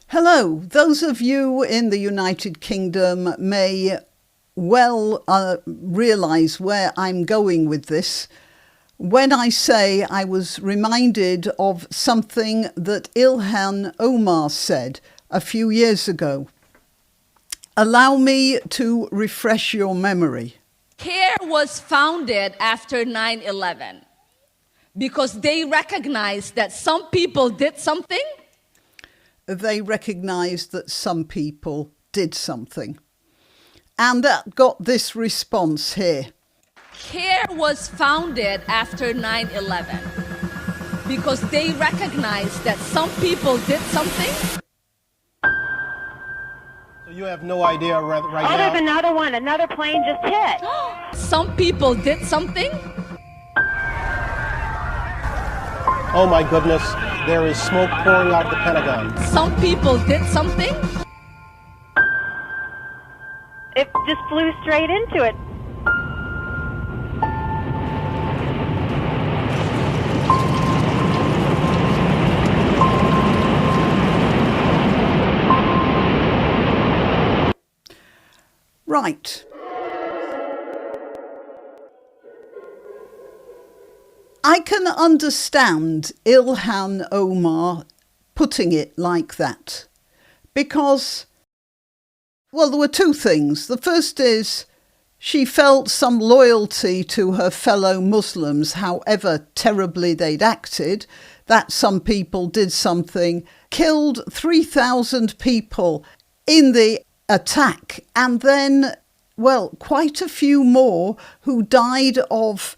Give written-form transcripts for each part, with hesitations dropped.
Hello. Those of you in the United Kingdom may well realise where I'm going with this when I say I was reminded of something that Ilhan Omar said a few years ago. Allow me to refresh your memory. CARE was founded after 9/11 because they recognized that some people did something. They recognised that some people did something. And that got this response here. CARE was founded after 9/11 because they recognized that some people did something. So you have no idea right now? Oh, there's another one. Another plane just hit. Some people did something. Oh my goodness, there is smoke pouring out of the Pentagon. Some people did something. It just flew straight into it. Right. I can understand Ilhan Omar putting it like that because, well, there were two things. The first is she felt some loyalty to her fellow Muslims, however terribly they'd acted, that some people did something, killed 3,000 people in the attack, and then, well, quite a few more who died of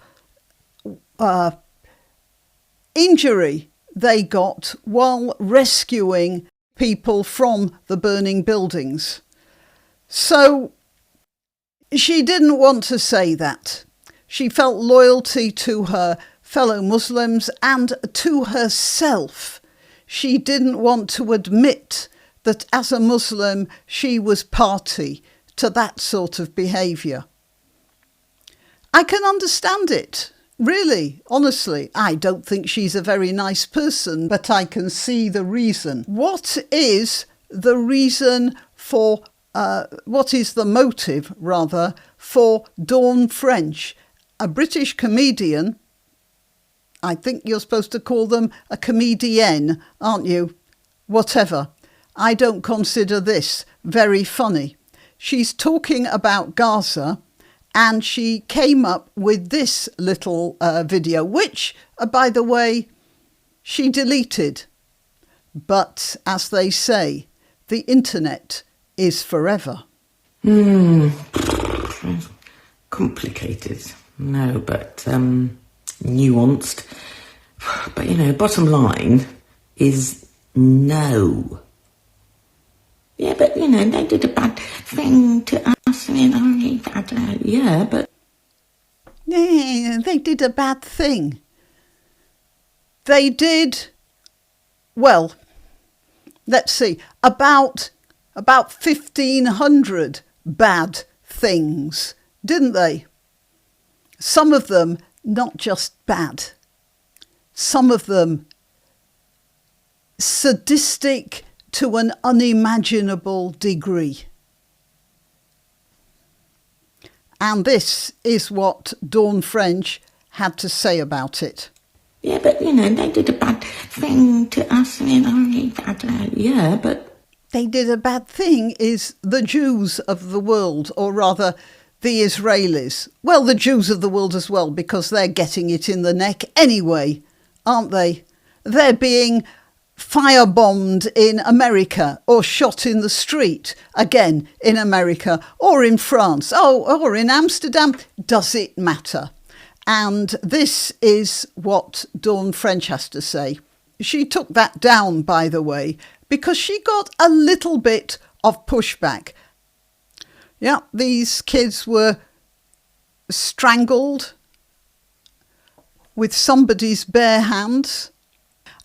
injury they got while rescuing people from the burning buildings. So she didn't want to say that. She felt loyalty to her fellow Muslims and to herself. She didn't want to admit that as a Muslim she was party to that sort of behaviour. I can understand it. Really, honestly, I don't think she's a very nice person, but I can see the reason. What is the reason for, what is the motive, rather, for Dawn French, a British comedian? I think you're supposed to call them a comedienne, aren't you? Whatever. I don't consider this very funny. She's talking about Gaza, and she came up with this little video, which, by the way, she deleted. But as they say, the internet is forever. Complicated. No, but nuanced. But, bottom line is no. Yeah, but, they did a bad thing to us. Yeah, but... Yeah, they did a bad thing. They did, well, let's see, about 1,500 bad things, didn't they? Some of them not just bad. Some of them sadistic to an unimaginable degree. And this is what Dawn French had to say about it. Yeah, but, they did a bad thing to us. Yeah, but... They did a bad thing is the Jews of the world, or rather the Israelis. Well, the Jews of the world as well, because they're getting it in the neck anyway, aren't they? They're being firebombed in America or shot in the street again in America or in France or in Amsterdam. Does it matter? And this is what Dawn French has to say. She took that down, by the way, because she got a little bit of pushback. Yeah, these kids were strangled with somebody's bare hands.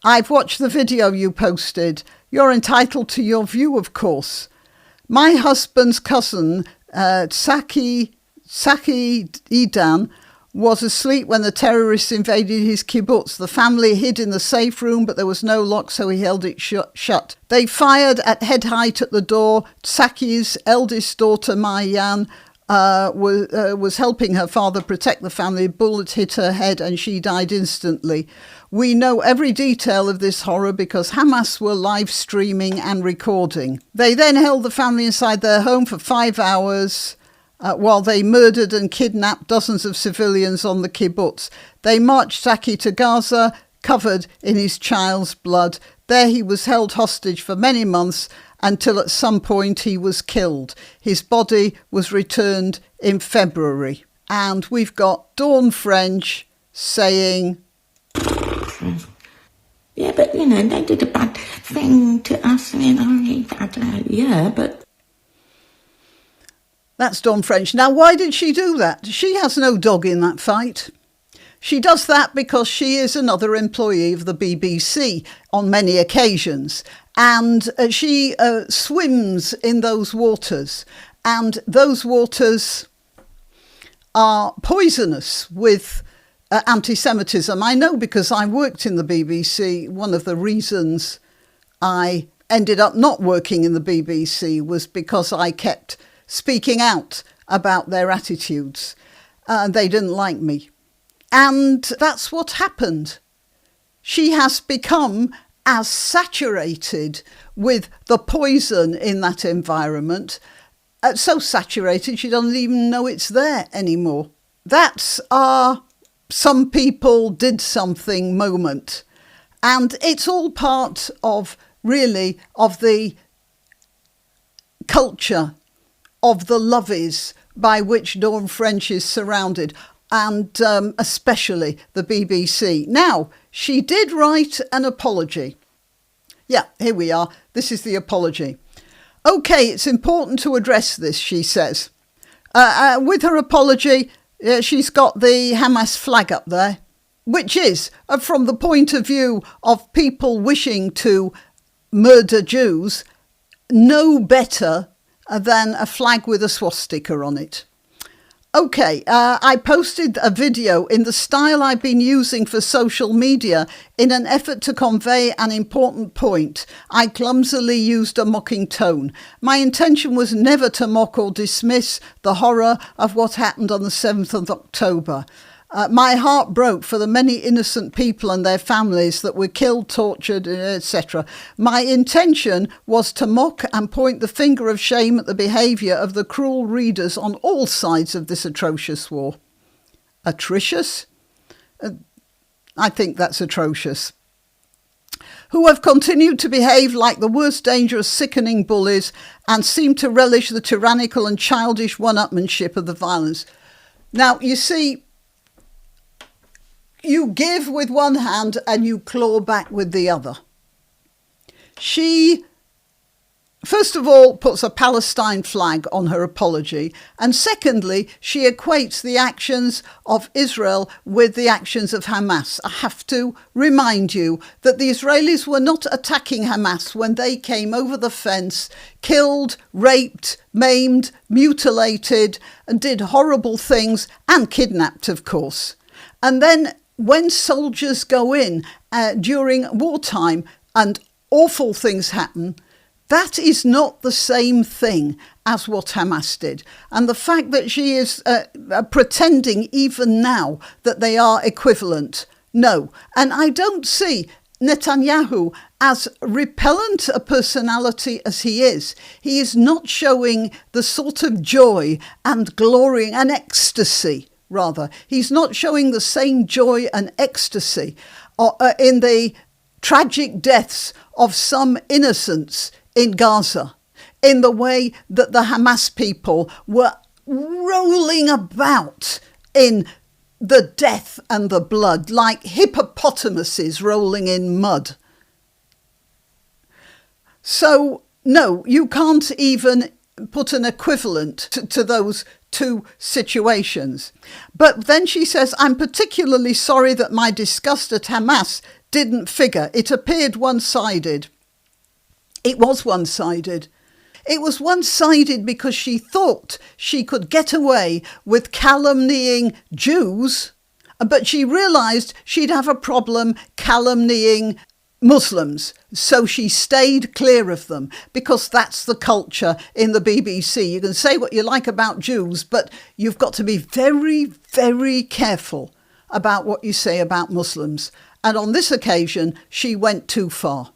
I've watched the video you posted. You're entitled to your view, of course. My husband's cousin, Saki Idan, was asleep when the terrorists invaded his kibbutz. The family hid in the safe room, but there was no lock, so he held it shut. They fired at head height at the door. Tsaki's eldest daughter, Mayan, was helping her father protect the family. A bullet hit her head and she died instantly. We know every detail of this horror because Hamas were live streaming and recording. They then held the family inside their home for 5 hours while they murdered and kidnapped dozens of civilians on the kibbutz. They marched Saki to Gaza, covered in his child's blood. There he was held hostage for many months until at some point he was killed. His body was returned in February. And we've got Dawn French saying, yeah, but, they did a bad thing to us. Yeah, but... That's Dawn French. Now, why did she do that? She has no dog in that fight. She does that because she is another employee of the BBC on many occasions. And she swims in those waters. And those waters are poisonous with anti-Semitism. I know because I worked in the BBC. One of the reasons I ended up not working in the BBC was because I kept speaking out about their attitudes. They didn't like me. And that's what happened. She has become as saturated with the poison in that environment, so saturated she doesn't even know it's there anymore. That's our some people did something moment. And it's all part of, really, of the culture of the lovies by which Dawn French is surrounded, and especially the BBC. Now, she did write an apology. Yeah, here we are. This is the apology. OK, it's important to address this, she says. With her apology, she's got the Hamas flag up there, which is, from the point of view of people wishing to murder Jews, no better than a flag with a swastika on it. OK, I posted a video in the style I've been using for social media in an effort to convey an important point. I clumsily used a mocking tone. My intention was never to mock or dismiss the horror of what happened on the 7th of October. My heart broke for the many innocent people and their families that were killed, tortured, etc. My intention was to mock and point the finger of shame at the behaviour of the cruel readers on all sides of this atrocious war. Atrocious? I think that's atrocious. Who have continued to behave like the worst dangerous, sickening bullies and seem to relish the tyrannical and childish one-upmanship of the violence. Now, you see, you give with one hand and you claw back with the other. She, first of all, puts a Palestine flag on her apology. And secondly, she equates the actions of Israel with the actions of Hamas. I have to remind you that the Israelis were not attacking Hamas when they came over the fence, killed, raped, maimed, mutilated, and did horrible things, and kidnapped, of course. And then when soldiers go in during wartime and awful things happen, that is not the same thing as what Hamas did. And the fact that she is pretending even now that they are equivalent, no. And I don't see Netanyahu, as repellent a personality as he is not showing the sort of joy and glory and ecstasy. Rather, he's not showing the same joy and ecstasy in the tragic deaths of some innocents in Gaza, in the way that the Hamas people were rolling about in the death and the blood, like hippopotamuses rolling in mud. So, no, you can't even put an equivalent to those two situations. But then she says, I'm particularly sorry that my disgust at Hamas didn't figure. It appeared one-sided. It was one-sided. It was one-sided because she thought she could get away with calumnying Jews, but she realised she'd have a problem calumnying Muslims, so she stayed clear of them, because that's the culture in the BBC. You can say what you like about Jews, but you've got to be very, very careful about what you say about Muslims. And on this occasion, she went too far,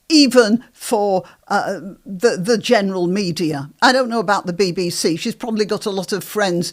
even for the general media. I don't know about the BBC. She's probably got a lot of friends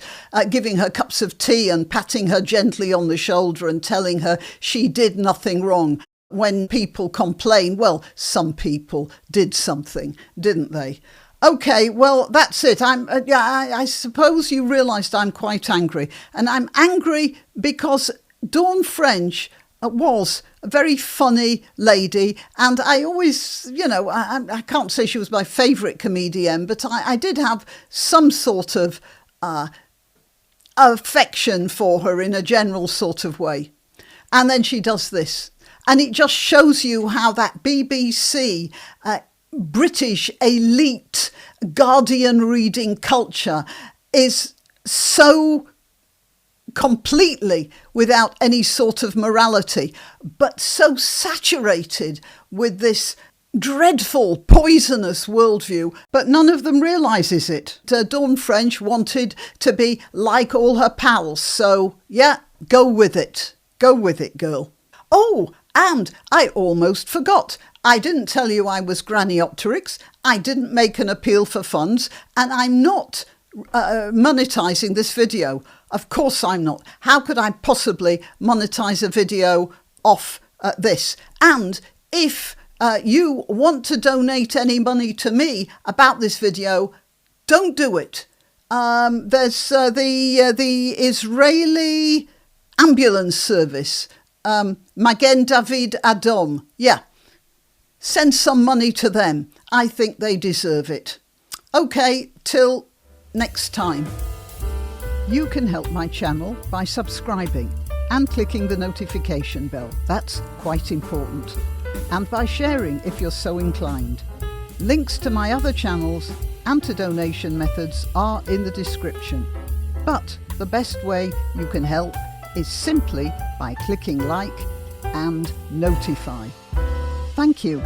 giving her cups of tea and patting her gently on the shoulder and telling her she did nothing wrong. When people complain, well, some people did something, didn't they? OK, well, that's it. I suppose you realised I'm quite angry. And I'm angry because Dawn French was a very funny lady. And I always, I can't say she was my favourite comedienne, but I did have some sort of affection for her in a general sort of way. And then she does this. And it just shows you how that BBC British elite Guardian reading culture is so completely without any sort of morality, but so saturated with this dreadful, poisonous worldview, but none of them realises it. Dawn French wanted to be like all her pals, so yeah, go with it. Go with it, girl. Oh, and I almost forgot. I didn't tell you I was granniopteryx. I didn't make an appeal for funds, and I'm not monetising this video. Of course I'm not. How could I possibly monetise a video off this? And if you want to donate any money to me about this video, don't do it. There's the Israeli ambulance service, Magen David Adom. Yeah, send some money to them. I think they deserve it. OK, till next time. You can help my channel by subscribing and clicking the notification bell. That's quite important. And by sharing if you're so inclined. Links to my other channels and to donation methods are in the description. But the best way you can help is simply by clicking like and notify. Thank you.